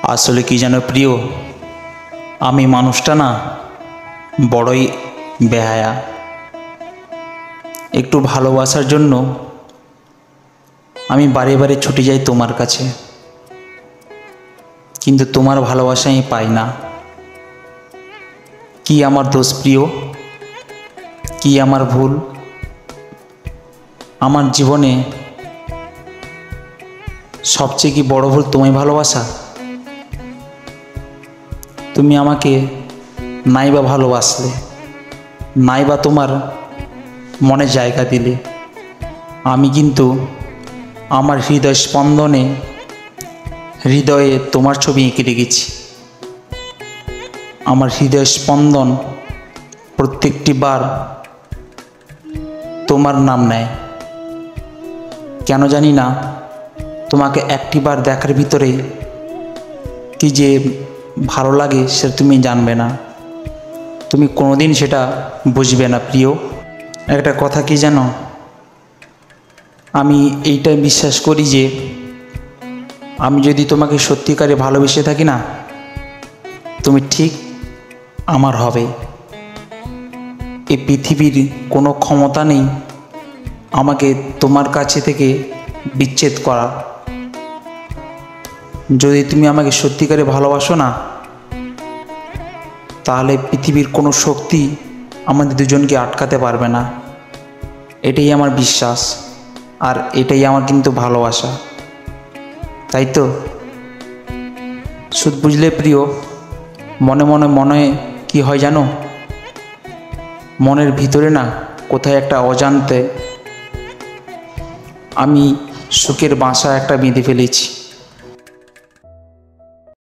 আসলে কি জানো প্রিয়, আমি মানুষটা না বড়ই বেহায়া। একটু ভালোবাসার জন্য আমি বারে বারে ছুটে যাই তোমার কাছে, কিন্তু তোমার ভালোবাসা আমি পাই না। কি আমার দোষ প্রিয়? কি আমার ভুল? আমার জীবনে সবচেয়ে কি বড় ভুল তোমায় ভালোবাসা? তুমি আমাকে নাই বা ভালোবাসলে, নাই বা তোমার মনে জায়গা দিলে, আমি কিন্তু আমার হৃদয় স্পন্দনে হৃদয়ে তোমার ছবি এঁকে রেখেছি। আমার হৃদয় স্পন্দন প্রত্যেকটি বার তোমার নাম নেয়। কেন জানি না, তোমাকে একটি বার দেখার ভিতরে কি যে ভালো লাগে সেটা তুমি জানবে না, তুমি কোনোদিন সেটা বুঝবে না প্রিয়। একটা কথা কি জানো, আমি এইটা বিশ্বাস করি যে আমি যদি তোমাকে সত্যিকারে ভালোবেসে থাকি না, তুমি ঠিক আমার হবে। এই পৃথিবীর কোনো ক্ষমতা নেই আমাকে তোমার কাছে থেকে বিচ্ছেদ করা। যদি তুমি আমাকে সত্যিকারে ভালোবাসো না, তাহলে পৃথিবীর কোনো শক্তি আমাদের দুজনকে আটকাতে পারবে না। এটাই আমার বিশ্বাস, আর এটাই আমার কিন্তু ভালোবাসা, তাই তো? শুধু বুঝলে প্রিয়, মনে মনে মনে কি হয় জানো, মনের ভিতরে না কোথায় একটা অজান্তে আমি সুখের বাসা একটা বেঁধে ফেলেছি।